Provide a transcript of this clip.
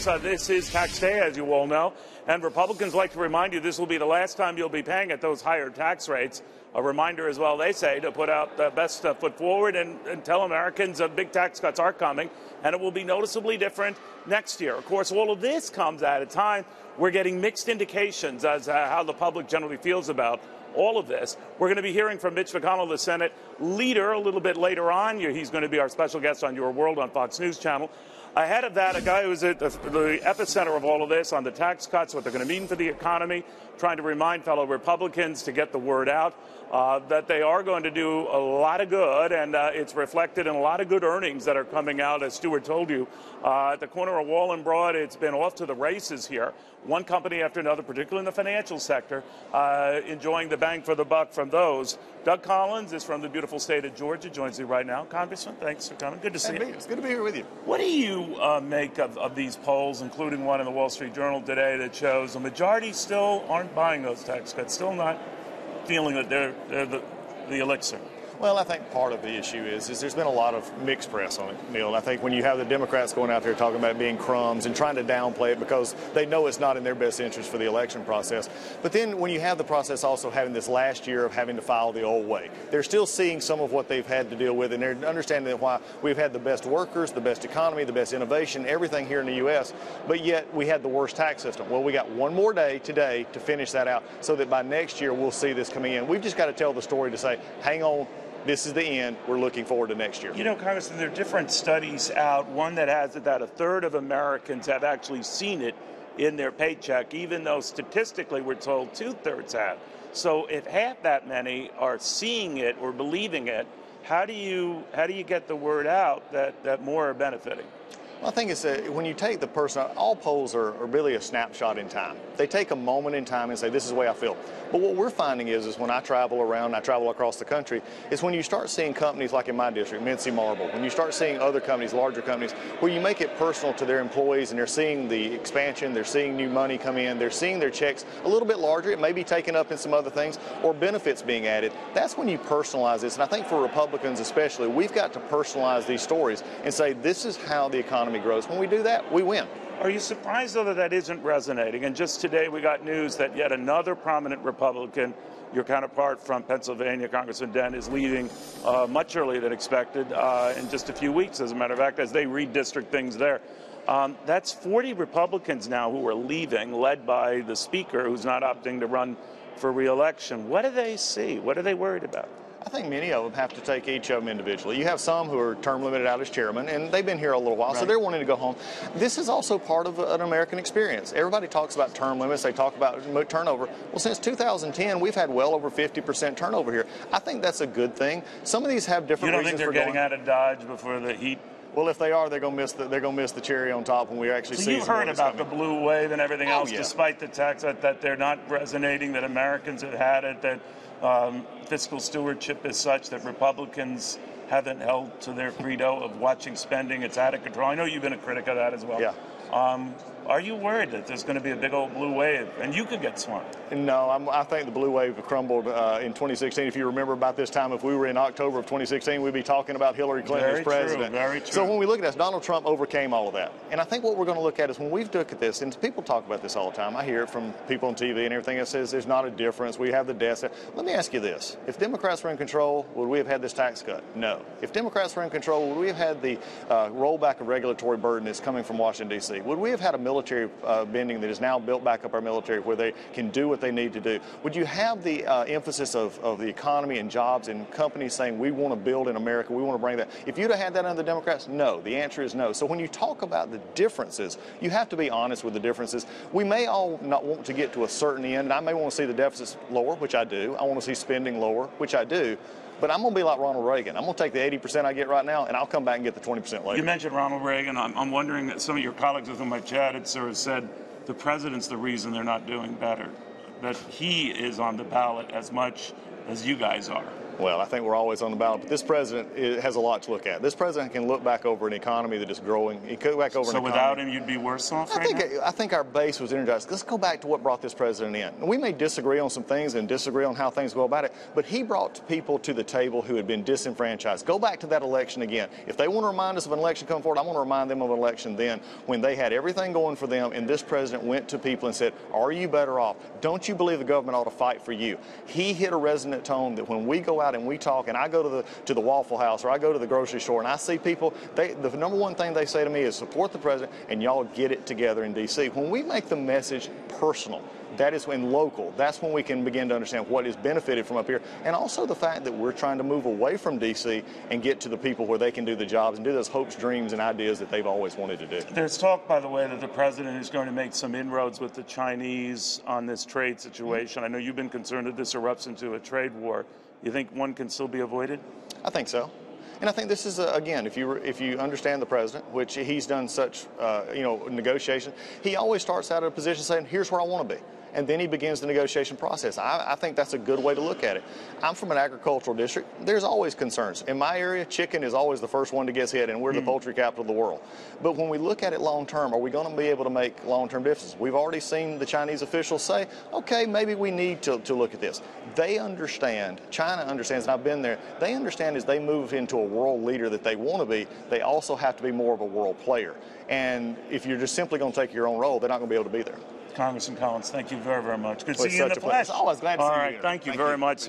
course, this is tax day, as you all know, and Republicans like to remind you this will be the last time you'll be paying at those higher tax rates. A reminder as well, they say, to put out the best foot forward and tell Americans big tax cuts are coming, and it will be noticeably different next year. Of course, all of this comes at a time we're getting mixed indications as how the public generally feels about all of this. We're going to be hearing from Mitch McConnell, the Senate leader, a little bit later on. He's going to be our special guest on Your World on Fox News Channel. Ahead of that, a guy who's at the epicenter of all of this on the tax cuts, what they're going to mean for the economy, trying to remind fellow Republicans to get the word out that they are going to do a lot of good, and it's reflected in a lot of good earnings that are coming out, as Stuart told you. At the corner of Wall and Broad, it's been off to the races here. One company after another, particularly in the financial sector, enjoying the bang for the buck from those. Doug Collins is from the beautiful state of Georgia, joins me right now. Congressman, thanks for coming. Good to see you. It's good to be here with you. What do you make of these polls, including one in the Wall Street Journal today that shows the majority still aren't buying those tax cuts, still not feeling that they're the elixir? Well, I think part of the issue is there's been a lot of mixed press on it, Neil. I think when you have the Democrats going out there talking about being crumbs and trying to downplay it because they know it's not in their best interest for the election process. But then when you have the process also having this last year of having to file the old way, they're still seeing some of what they've had to deal with, and they're understanding why we've had the best workers, the best economy, the best innovation, everything here in the U.S., but yet we had the worst tax system. Well, we got one more day today to finish that out so that by next year we'll see this coming in. We've just got to tell the story to say, hang on, this is the end. We're looking forward to next year. You know, Congressman, there are different studies out. One that has it that a third of Americans have actually seen it in their paycheck, even though statistically we're told 2/3 have. So if half that many are seeing it or believing it, how do you get the word out that more are benefiting? Well, I think it's when you take the person, all polls are really a snapshot in time. They take a moment in time and say, this is the way I feel. But what we're finding is when I travel around, I travel across the country, is when you start seeing companies like in my district, Mincy Marble, when you start seeing other companies, larger companies, where you make it personal to their employees and they're seeing the expansion, they're seeing new money come in, they're seeing their checks a little bit larger, it may be taken up in some other things, or benefits being added. That's when you personalize this. And I think for Republicans especially, we've got to personalize these stories and say, this is how the economy grows. When we do that, we win. Are you surprised, though, that isn't resonating? And just today we got news that yet another prominent Republican, your counterpart from Pennsylvania, Congressman Dent, is leaving much earlier than expected in just a few weeks, as a matter of fact, as they redistrict things there. That's 40 Republicans now who are leaving, led by the Speaker, who's not opting to run for re-election. What do they see? What are they worried about? I think many of them have to take each of them individually. You have some who are term limited out as chairman, and they've been here a little while, so they're wanting to go home. This is also part of an American experience. Everybody talks about term limits. They talk about turnover. Well, since 2010, we've had well over 50% turnover here. I think that's a good thing. Some of these have different reasons for going. You don't think they're getting out of Dodge before the heat? Well, if they are, they're going to miss the cherry on top when we actually see. So you've heard about the blue wave and everything else, yeah. Despite the tax that they're not resonating, that Americans have had it, that fiscal stewardship is such that Republicans haven't held to their credo of watching spending. It's out of control. I know you've been a critic of that as well. Yeah. Are you worried that there's going to be a big old blue wave and you could get swamped? No, I think the blue wave crumbled in 2016. If you remember about this time, if we were in October of 2016, we'd be talking about Hillary Clinton as president. Very true. So when we look at this, Donald Trump overcame all of that. And I think what we're going to look at is when we've looked at this, and people talk about this all the time. I hear it from people on TV and everything that says there's not a difference. We have the deaths. Let me ask you this. If Democrats were in control, would we have had this tax cut? No. If Democrats were in control, would we have had the rollback of regulatory burden that's coming from Washington, D.C.? Would we have had a military bending that has now built back up our military where they can do what they need to do? Would you have the emphasis of the economy and jobs and companies saying we want to build in America, we want to bring that? If you'd have had that under the Democrats, no. The answer is no. So when you talk about the differences, you have to be honest with the differences. We may all not want to get to a certain end, and I may want to see the deficits lower, which I do. I want to see spending lower, which I do. But I'm going to be like Ronald Reagan. I'm going to take the 80% I get right now, and I'll come back and get the 20% later. You mentioned Ronald Reagan. I'm wondering that some of your colleagues with whom I've chatted sort of said the president's the reason they're not doing better, that he is on the ballot as much as you guys are. Well, I think we're always on the ballot, but this president has a lot to look at. This president can look back over an economy that is growing. He could look back over an economy. So without him, you'd be worse off right now? I think our base was energized. Let's go back to what brought this president in. And we may disagree on some things and disagree on how things go about it, but he brought people to the table who had been disenfranchised. Go back to that election again. If they want to remind us of an election coming forward, I want to remind them of an election then when they had everything going for them, and this president went to people and said, are you better off? Don't you believe the government ought to fight for you? He hit a resonant tone that when we go out and we talk, and I go to the Waffle House or I go to the grocery store and I see people, the number one thing they say to me is support the president and y'all get it together in D.C. When we make the message personal, that is when local, that's when we can begin to understand what is benefited from up here, and also the fact that we're trying to move away from D.C. and get to the people where they can do the jobs and do those hopes, dreams, and ideas that they've always wanted to do. There's talk, by the way, that the president is going to make some inroads with the Chinese on this trade situation. I know you've been concerned that this erupts into a trade war. You think one can still be avoided? I think so. And I think this is, again, if you understand the president, which he's done such, negotiation, he always starts out at a position saying, here's where I want to be. And then he begins the negotiation process. I think that's a good way to look at it. I'm from an agricultural district. There's always concerns. In my area, chicken is always the first one to get hit, and we're the poultry capital of the world. But when we look at it long term, are we going to be able to make long-term differences? We've already seen the Chinese officials say, okay, maybe we need to look at this. They understand, China understands, and I've been there, they understand as they move into a world leader that they want to be, they also have to be more of a world player. And if you're just simply going to take your own role, they're not going to be able to be there. Congressman Collins, thank you very, very much. Good to see you in the flesh. flesh. Always glad to see you. All right, thank you very much, sir.